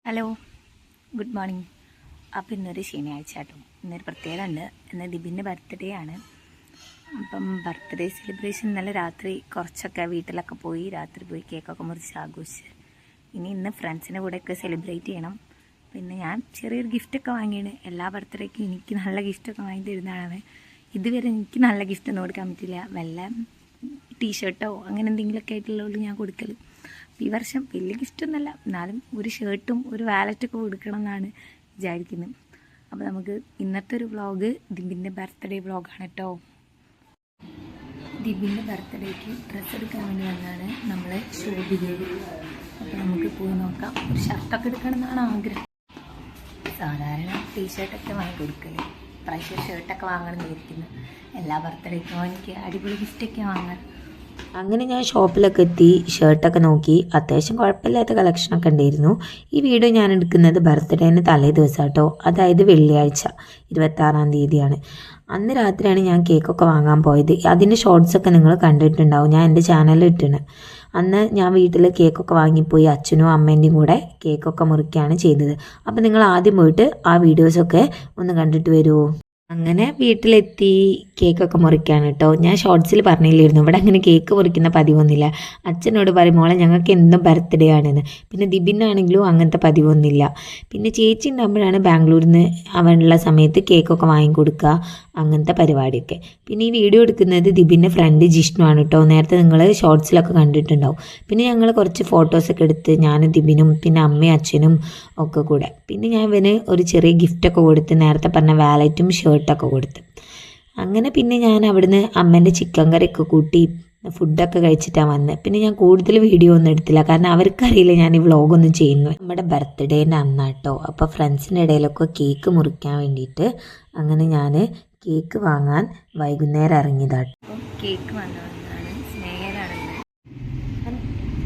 Hello, good morning. അപ്പോൾ ഇന്നൊരു ശനിയാഴ്ച കേട്ടോ. ഇന്നൊരു പ്രത്യേകത ഉണ്ട്. ഇന്ന് ദിബിൻ്റെ ബർത്ത്ഡേ ആണ്. അപ്പം ബർത്ത്ഡേ സെലിബ്രേഷൻ ഇന്നലെ രാത്രി കുറച്ചൊക്കെ വീട്ടിലൊക്കെ പോയി, രാത്രി പോയി കേക്കൊക്കെ മുറിച്ച് ആഘോഷിച്ച്. ഇന്ന് ഫ്രണ്ട്സിൻ്റെ കൂടെയൊക്കെ സെലിബ്രേറ്റ് ചെയ്യണം. പിന്നെ ഞാൻ ചെറിയൊരു ഗിഫ്റ്റൊക്കെ വാങ്ങിയാണ്. എല്ലാ ബർത്ത്ഡേക്കും എനിക്ക് നല്ല ഗിഫ്റ്റൊക്കെ വാങ്ങി തരുന്നതാണ്. ഇതുവരെ എനിക്ക് നല്ല ഗിഫ്റ്റൊന്നും കൊടുക്കാൻ പറ്റില്ല. വല്ല ടീഷർട്ടോ അങ്ങനെ എന്തെങ്കിലുമൊക്കെ ആയിട്ടുള്ളൂ ഞാൻ കൊടുക്കൽ. ഈ വർഷം വലിയ ഗിഫ്റ്റൊന്നുമല്ല, എന്നാലും ഒരു ഷർട്ടും ഒരു വാലറ്റൊക്കെ കൊടുക്കണം എന്നാണ് വിചാരിക്കുന്നത്. അപ്പോൾ നമുക്ക് ഇന്നത്തെ ഒരു വ്ളോഗ് ദിബിൻ്റെ ബർത്ത്ഡേ വ്ളോഗാണ് കേട്ടോ. ദിബിൻ്റെ ബർത്ത്ഡേക്ക് ഡ്രസ്സ് എടുക്കാൻ വേണ്ടി വന്നാണ് നമ്മൾ ഷോപ്പിലേക്ക്. അപ്പോൾ നമുക്ക് പോയി നോക്കാം. ഒരു ഷർട്ടൊക്കെ എടുക്കണം എന്നാണ് ആഗ്രഹം. സാധാരണ ടീഷർട്ടൊക്കെ വാങ്ങി കൊടുക്കൽ, പ്രാവശ്യം ഷർട്ടൊക്കെ വാങ്ങണം എന്ന് വിചാരിക്കുന്നു. എല്ലാ ബർത്ത്ഡേക്കും എനിക്ക് അടിപൊളി ഗിഫ്റ്റൊക്കെ വാങ്ങാൻ. അങ്ങനെ ഞാൻ ഷോപ്പിലൊക്കെ എത്തി ഷർട്ടൊക്കെ നോക്കി. അത്യാവശ്യം കുഴപ്പമില്ലാത്ത കളക്ഷനൊക്കെ ഉണ്ടായിരുന്നു. ഈ വീഡിയോ ഞാൻ എടുക്കുന്നത് ബർത്ത്ഡേന് തലേ ദിവസം കേട്ടോ, അതായത് വെള്ളിയാഴ്ച 26-ാം തീയതിയാണ്. അന്ന് രാത്രിയാണ് ഞാൻ കേക്കൊക്കെ വാങ്ങാൻ പോയത്. അതിൻ്റെ ഷോർട്സൊക്കെ നിങ്ങൾ കണ്ടിട്ടുണ്ടാവും, ഞാൻ എൻ്റെ ചാനലിൽ ഇട്ടിന്. അന്ന് ഞാൻ വീട്ടിൽ കേക്കൊക്കെ വാങ്ങിപ്പോയി അച്ഛനും അമ്മേൻ്റെയും കൂടെ കേക്കൊക്കെ മുറിക്കുകയാണ് ചെയ്തത്. അപ്പോൾ നിങ്ങൾ ആദ്യം പോയിട്ട് ആ വീഡിയോസൊക്കെ ഒന്ന് കണ്ടിട്ട് വരുമോ. അങ്ങനെ വീട്ടിലെത്തി കേക്കൊക്കെ മുറിക്കുകയാണ് കേട്ടോ. ഞാൻ ഷോർട്സിൽ പറഞ്ഞില്ലായിരുന്നു ഇവിടെ അങ്ങനെ കേക്ക് മുറിക്കുന്ന പതിവൊന്നുമില്ല. അച്ഛനോട് പറയും മോളെ ഞങ്ങൾക്ക് എന്നും ബർത്ത്ഡേ ആണെന്ന്. പിന്നെ ദിബിനാണെങ്കിലും അങ്ങനത്തെ പതിവൊന്നുമില്ല. പിന്നെ ചേച്ചി ഉണ്ടാകുമ്പോഴാണ് ബാംഗ്ലൂരിൽ നിന്ന് അവനുള്ള സമയത്ത് കേക്കൊക്കെ വാങ്ങിക്കൊടുക്കുക, അങ്ങനത്തെ പരിപാടിയൊക്കെ. പിന്നെ ഈ വീഡിയോ എടുക്കുന്നത് ദിബിൻ്റെ ഫ്രണ്ട് ജിഷ്ണു ആണ് കേട്ടോ. നേരത്തെ നിങ്ങൾ ഷോർട്സിലൊക്കെ കണ്ടിട്ടുണ്ടാവും. പിന്നെ ഞങ്ങൾ കുറച്ച് ഫോട്ടോസൊക്കെ എടുത്ത് ഞാനും ദിബിനും പിന്നെ അമ്മയും അച്ഛനും ഒക്കെ കൂടെ. പിന്നെ ഞാൻ ഇവന് ഒരു ചെറിയ ഗിഫ്റ്റൊക്കെ കൊടുത്ത്, നേരത്തെ പറഞ്ഞ വാലറ്റും ഷർട്ടൊക്കെ കൊടുത്ത്. അങ്ങനെ പിന്നെ ഞാൻ അവിടുന്ന് അമ്മേൻ്റെ ചിക്കൻ കറിയൊക്കെ കൂട്ടി ഫുഡൊക്കെ കഴിച്ചിട്ടാണ് വന്നത്. പിന്നെ ഞാൻ കൂടുതൽ വീഡിയോ ഒന്നും എടുത്തില്ല, കാരണം അവർക്കറിയില്ല ഞാൻ ഈ വ്ളോഗൊന്നും ചെയ്യുന്നു. നമ്മുടെ ബർത്ത്ഡേൻ്റെ അന്നാട്ടോ. അപ്പോൾ ഫ്രണ്ട്സിൻ്റെ ഇടയിലൊക്കെ കേക്ക് മുറിക്കാൻ വേണ്ടിയിട്ട് അങ്ങനെ ഞാൻ കേക്ക് വാങ്ങാൻ വൈകുന്നേരം ഇറങ്ങിയതാട്ടോ. കേക്ക് വന്നതാണ് സ്നേഹരാണ്.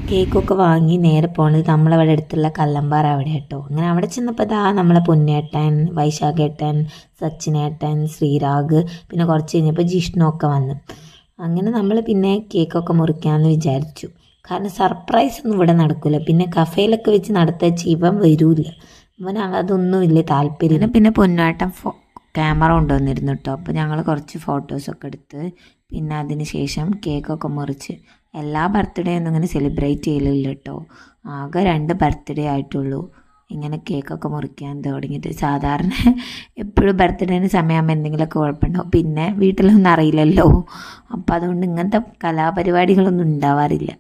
കേക്കൊക്കെ വാങ്ങി നേരെ പോണത് നമ്മളവിടെ അടുത്തുള്ള കല്ലമ്പാറ അവിടെ കേട്ടോ. അങ്ങനെ അവിടെ ചെന്നപ്പോൾ നമ്മളെ പൊന്നേട്ടൻ, വൈശാഖേട്ടൻ, സച്ചിനേട്ടൻ, ശ്രീരാഗ്, പിന്നെ കുറച്ച് കഴിഞ്ഞപ്പോൾ ജിഷ്ണുവൊക്കെ വന്നു. അങ്ങനെ നമ്മൾ പിന്നെ കേക്കൊക്കെ മുറിക്കാമെന്ന് വിചാരിച്ചു. കാരണം സർപ്രൈസ് ഒന്നും ഇവിടെ നടക്കില്ല. പിന്നെ കഫേയിലൊക്കെ വെച്ച് നടത്തിച്ച് ഇവൻ വരൂല, ഇവൻ അതൊന്നും വലിയ താല്പര്യം. പിന്നെ പൊന്നേട്ടൻ ക്യാമറ കൊണ്ടുവന്നിരുന്നു കേട്ടോ. അപ്പോൾ ഞങ്ങൾ കുറച്ച് ഫോട്ടോസൊക്കെ എടുത്ത് പിന്നെ അതിന് ശേഷം കേക്കൊക്കെ മുറിച്ച്. എല്ലാ ബർത്ത്ഡേ ഒന്നും ഇങ്ങനെ സെലിബ്രേറ്റ് ചെയ്യലില്ല കേട്ടോ. ആകെ 2 ബർത്ത്ഡേ ആയിട്ടുള്ളൂ ഇങ്ങനെ കേക്കൊക്കെ മുറിക്കാൻ തുടങ്ങിയിട്ട്. സാധാരണ എപ്പോഴും ബർത്ത്ഡേന് സമയമാകുമ്പോൾ എന്തെങ്കിലുമൊക്കെ കുഴപ്പമുണ്ടാവും. പിന്നെ വീട്ടിലൊന്നും അറിയില്ലല്ലോ, അപ്പോൾ അതുകൊണ്ട് ഇങ്ങനത്തെ കലാപരിപാടികളൊന്നും ഉണ്ടാവാറില്ല.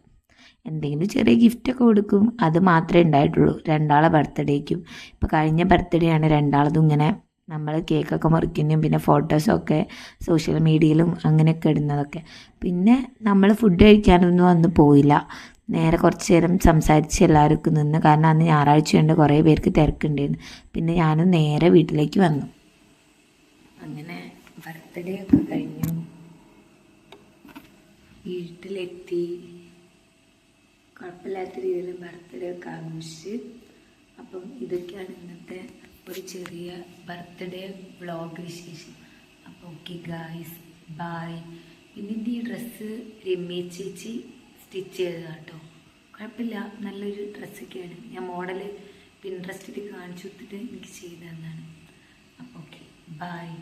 എന്തെങ്കിലും ചെറിയ ഗിഫ്റ്റൊക്കെ കൊടുക്കും, അത് മാത്രമേ ഉണ്ടായിട്ടുള്ളൂ 2 ബർത്ത്ഡേക്കും. ഇപ്പോൾ കഴിഞ്ഞ ബർത്ത്ഡേ ആണ് 2 ഇങ്ങനെ നമ്മൾ കേക്കൊക്കെ മുറിക്കുന്നതും പിന്നെ ഫോട്ടോസൊക്കെ സോഷ്യൽ മീഡിയയിലും അങ്ങനെയൊക്കെ ഇടുന്നതൊക്കെ. പിന്നെ നമ്മൾ ഫുഡ് കഴിക്കാനൊന്നും അന്ന് പോയില്ല. നേരെ കുറച്ച് നേരം സംസാരിച്ച് എല്ലാവർക്കും നിന്ന്, കാരണം അന്ന് ഞായറാഴ്ചയുണ്ട്, കുറേ പേർക്ക് തിരക്കുണ്ടായിരുന്നു. പിന്നെ ഞാനും നേരെ വീട്ടിലേക്ക് വന്നു. അങ്ങനെ ബർത്ത്ഡേ ഒക്കെ കഴിഞ്ഞു, വീട്ടിലെത്തി കുഴപ്പമില്ലാത്ത രീതിയിൽ ബർത്ത്ഡേ ഒക്കെ ആഘോഷിച്ച്. അപ്പം ഇതൊക്കെയാണ് ഇന്നത്തെ ഒരു ചെറിയ ബർത്ത്ഡേ വ്ളോഗ് വിശേഷം. അപ്പോൾ ഓക്കെ ഗായ്സ്, ബായ്. പിന്നെ ഈ ഡ്രസ്സ് രമ്യ ചേച്ചി സ്റ്റിച്ച് ചെയ്തതാണ് കേട്ടോ. കുഴപ്പമില്ല, നല്ലൊരു ഡ്രസ്സൊക്കെയാണ്. ഞാൻ മോഡൽ പിൻട്രസ്റ്റിൽ കാണിച്ചു കൊടുത്തിട്ട് എനിക്ക് ചെയ്തു തന്നാണ്. അപ്പോൾ ഓക്കെ, ബായ്.